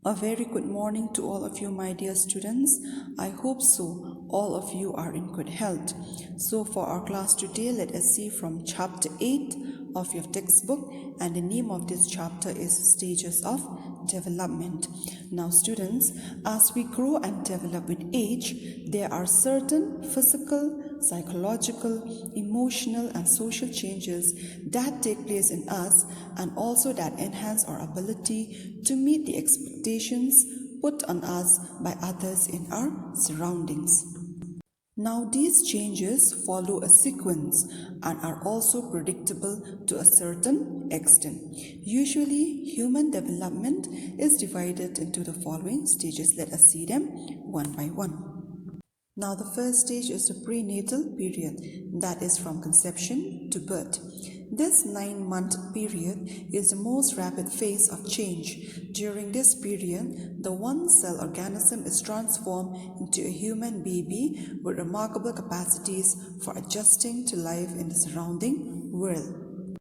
A very good morning to all of you, my dear students. I hope so. All of you are in good health. So for our class today, let us see from chapter 8 of your textbook, and the name of this chapter is Stages of Development. Now students, as we grow and develop with age, there are certain physical, psychological, emotional and social changes that take place in us, and also that enhance our ability to meet the expectations put on us by others in our surroundings. Now these changes follow a sequence and are also predictable to a certain extent. Usually, human development is divided into the following stages. Let us see them one by one. Now the first stage is the prenatal period, that is from conception to birth. This 9-month period is the most rapid phase of change. During this period, the one-cell organism is transformed into a human baby with remarkable capacities for adjusting to life in the surrounding world.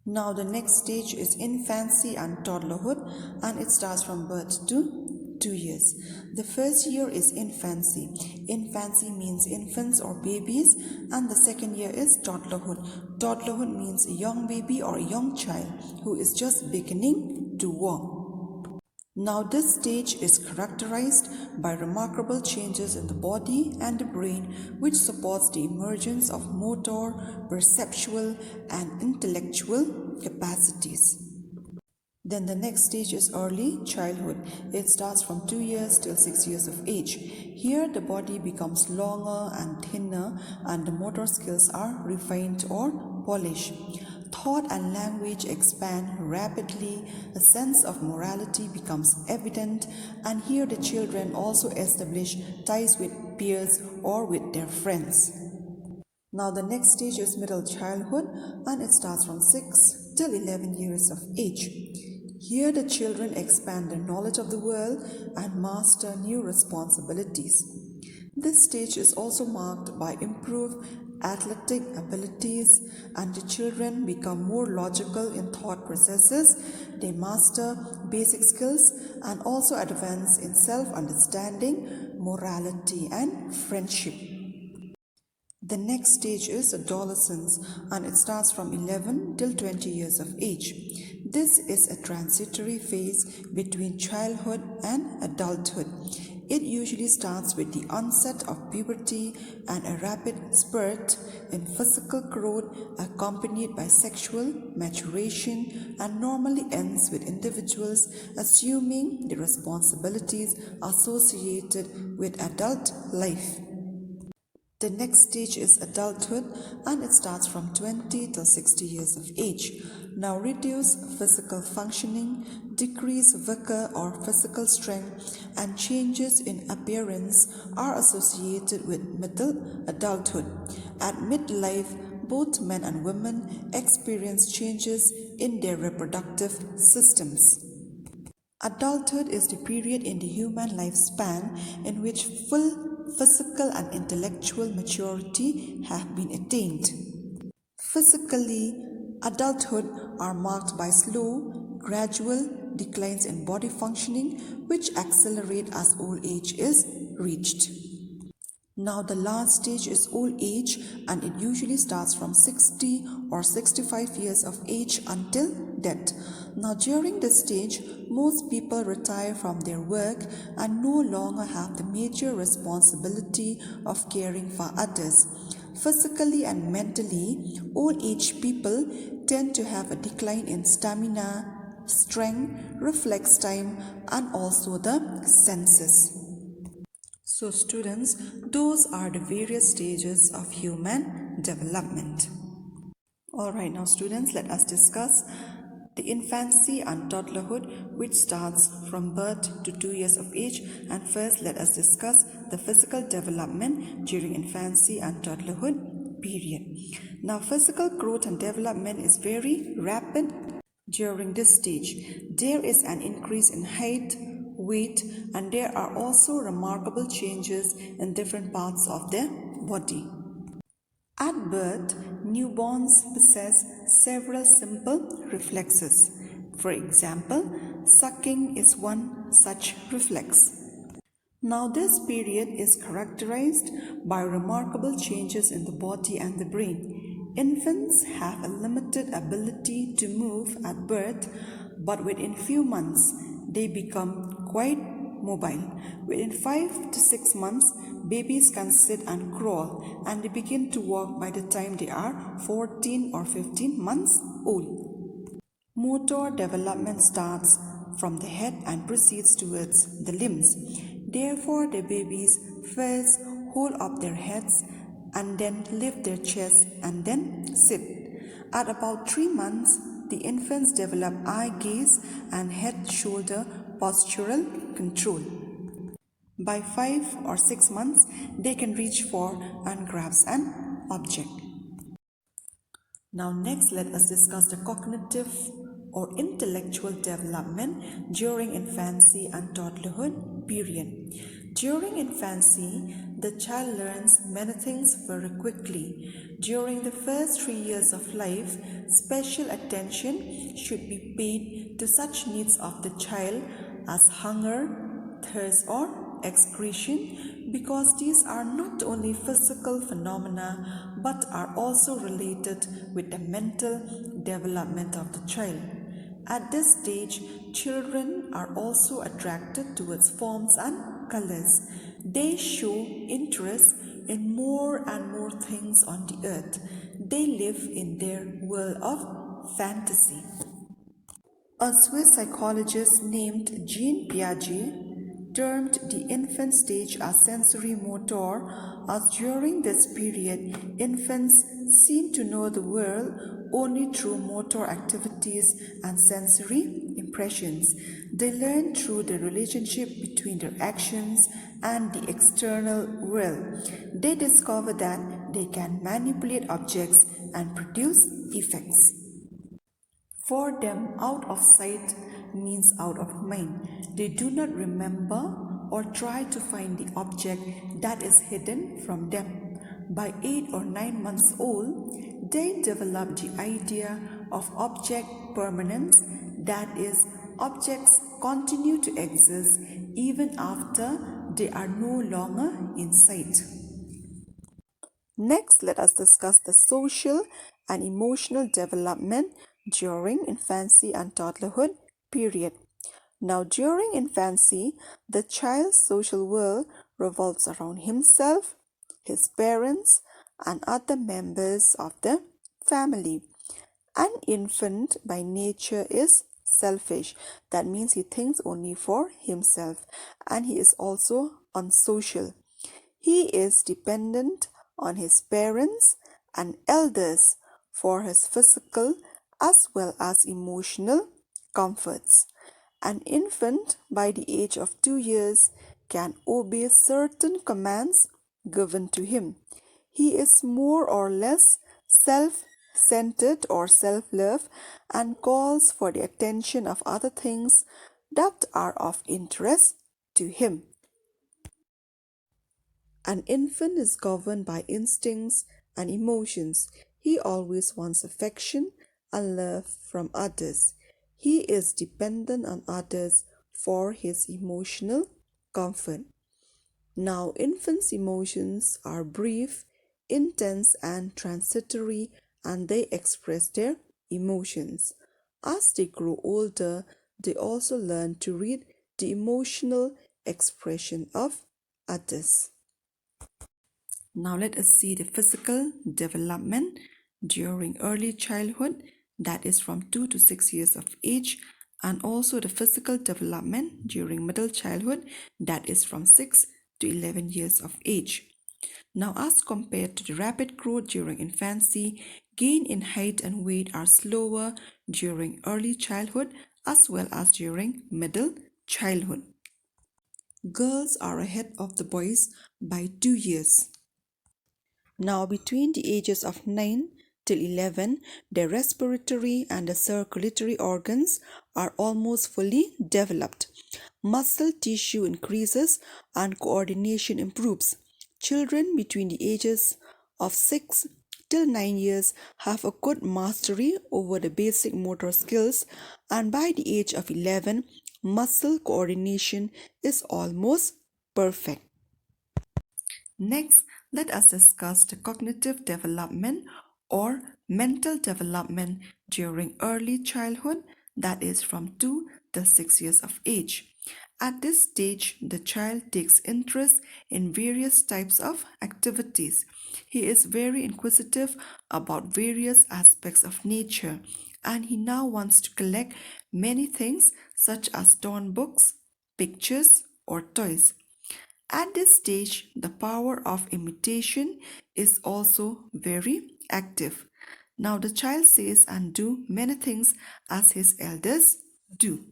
Now the next stage is infancy and toddlerhood, and it starts from birth to 2 years. The first year is infancy. Infancy means infants or babies, and the second year is toddlerhood. Toddlerhood means a young baby or a young child who is just beginning to walk. Now this stage is characterized by remarkable changes in the body and the brain, which supports the emergence of motor, perceptual and intellectual capacities. Then the next stage is early childhood. It starts from 2 years till 6 years of age. Here the body becomes longer and thinner and the motor skills are refined or polished. Thought and language expand rapidly, a sense of morality becomes evident, and here the children also establish ties with peers or with their friends. Now the next stage is middle childhood, and it starts from 6 till 11 years of age. Here the children expand their knowledge of the world and master new responsibilities. This stage is also marked by improved athletic abilities, and the children become more logical in thought processes. They master basic skills and also advance in self-understanding, morality and friendship. The next stage is adolescence, and it starts from 11 till 20 years of age. This is a transitory phase between childhood and adulthood. It usually starts with the onset of puberty and a rapid spurt in physical growth accompanied by sexual maturation, and normally ends with individuals assuming the responsibilities associated with adult life. The next stage is adulthood, and it starts from 20 till 60 years of age. Now reduced physical functioning, decreased vigor or physical strength, and changes in appearance are associated with middle adulthood. At midlife, both men and women experience changes in their reproductive systems. Adulthood is the period in the human lifespan in which full physical and intellectual maturity have been attained. Physically, adulthood are marked by slow, gradual declines in body functioning, which accelerate as old age is reached. Now the last stage is old age, and it usually starts from 60 or 65 years of age until death. Now during this stage, most people retire from their work and no longer have the major responsibility of caring for others. Physically and mentally, old age people tend to have a decline in stamina, strength, reflex time, and also the senses. So students, those are the various stages of human development. Alright, now students, let us discuss the infancy and toddlerhood, which starts from birth to 2 years of age. And first, let us discuss the physical development during infancy and toddlerhood period. Now, physical growth and development is very rapid during this stage. There is an increase in height, weight, and there are also remarkable changes in different parts of their body. At birth, newborns possess several simple reflexes. For example, sucking is one such reflex. Now, this period is characterized by remarkable changes in the body and the brain. Infants have a limited ability to move at birth, but within few months, they become quite mobile. Within 5 to 6 months, babies can sit and crawl, and they begin to walk by the time they are 14 or 15 months old. Motor development starts from the head and proceeds towards the limbs. Therefore, the babies first hold up their heads and then lift their chests and then sit. At about 3 months, the infants develop eye gaze and head-shoulder postural control. By 5 or 6 months, they can reach for and grasp an object. Now next let us discuss the cognitive or intellectual development during infancy and toddlerhood period. During infancy, the child learns many things very quickly. During the first 3 years of life, special attention should be paid to such needs of the child as hunger, thirst or excretion, because these are not only physical phenomena but are also related with the mental development of the child. At this stage, children are also attracted towards forms and colors. They show interest in more and more things on the earth. They live in their world of fantasy. A Swiss psychologist named Jean Piaget termed the infant stage as sensory motor, as during this period infants seem to know the world only through motor activities and sensory impressions. They learn through the relationship between their actions and the external world. They discover that they can manipulate objects and produce effects. For them, out of sight means out of mind. They do not remember or try to find the object that is hidden from them. By 8 or 9 months old, they develop the idea of object permanence, that is, objects continue to exist even after they are no longer in sight. Next, let us discuss the social and emotional development during infancy and toddlerhood period. Now, during infancy, the child's social world revolves around himself, his parents, and other members of the family. An infant by nature is selfish. That means he thinks only for himself, and he is also unsocial. He is dependent on his parents and elders for his physical as well as emotional comforts. An infant by the age of 2 years can obey certain commands given to him. He is more or less self-centered or self-love and calls for the attention of other things that are of interest to him. An infant is governed by instincts and emotions. He always wants affection and love from others. He is dependent on others for his emotional comfort. Now, infants' emotions are brief, intense, and transitory, and they express their emotions. As they grow older, they also learn to read the emotional expression of others. Now let us see the physical development during early childhood, that is from 2 to 6 years of age, and also the physical development during middle childhood, that is from 6 to 11 years of age. Now, as compared to the rapid growth during infancy, gain in height and weight are slower during early childhood as well as during middle childhood. Girls are ahead of the boys by 2 years. Now, between the ages of 9 till 11, the respiratory and the circulatory organs are almost fully developed. Muscle tissue increases and coordination improves. Children between the ages of 6 till 9 years have a good mastery over the basic motor skills, and by the age of 11, Muscle coordination is almost perfect. Next, let us discuss the cognitive development or mental development during early childhood, that is from 2 to 6 years of age. At this stage, the child takes interest in various types of activities. He is very inquisitive about various aspects of nature, and he now wants to collect many things such as torn books, pictures, or toys. At this stage, the power of imitation is also very active. Now the child says and do many things as his elders do.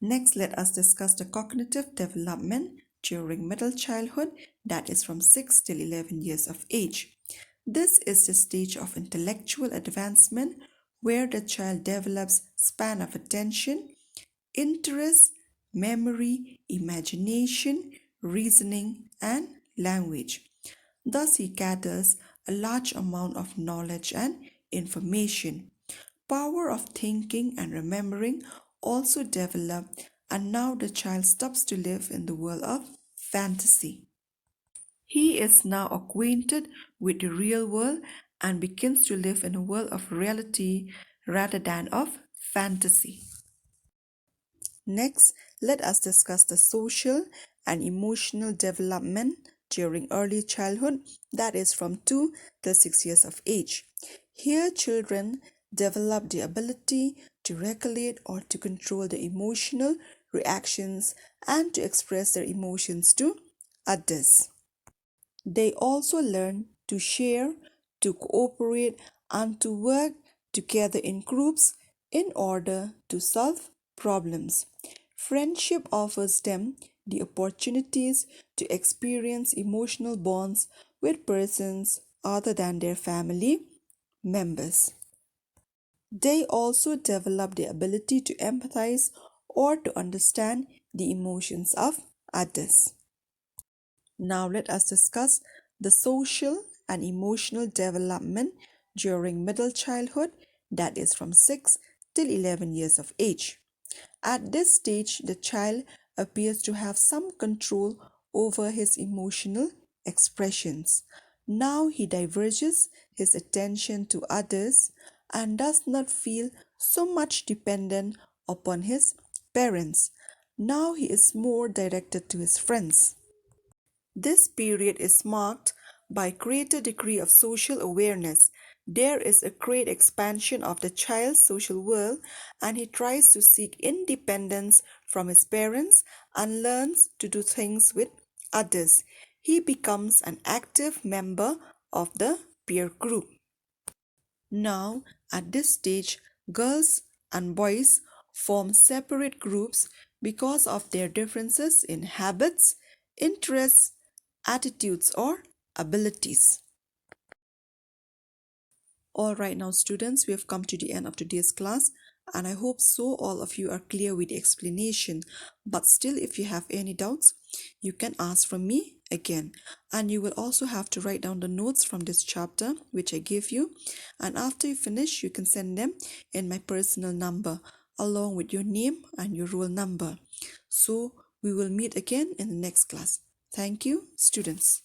Next, let us discuss the cognitive development during middle childhood, that is from 6 till 11 years of age. This is the stage of intellectual advancement where the child develops span of attention, interest, memory, imagination, reasoning, and language. Thus, he gathers a large amount of knowledge and information. Power of thinking and remembering also develop, and now the child stops to live in the world of fantasy. He is now acquainted with the real world and begins to live in a world of reality rather than of fantasy. Next, let us discuss the social and emotional development during early childhood, that is from 2 to 6 years of age. Here, children develop the ability to regulate or to control the emotional reactions and to express their emotions to others. They also learn to share, to cooperate, and to work together in groups in order to solve problems. Friendship offers them the opportunities to experience emotional bonds with persons other than their family members. They also develop the ability to empathize or to understand the emotions of others. Now let us discuss the social and emotional development during middle childhood, that is from 6 till 11 years of age. At this stage, the child appears to have some control over his emotional expressions. Now he diverges his attention to others and does not feel so much dependent upon his parents. Now he is more directed to his friends. This period is marked by greater degree of social awareness. There is a great expansion of the child's social world, and he tries to seek independence from his parents and learns to do things with others. He becomes an active member of the peer group. Now, at this stage, girls and boys form separate groups because of their differences in habits, interests, attitudes, or abilities. All right, now students, we have come to the end of today's class, and I hope so all of you are clear with the explanation. But still, if you have any doubts, you can ask from me again. And you will also have to write down the notes from this chapter which I give you. And after you finish, you can send them in my personal number along with your name and your roll number. So we will meet again in the next class. Thank you, students.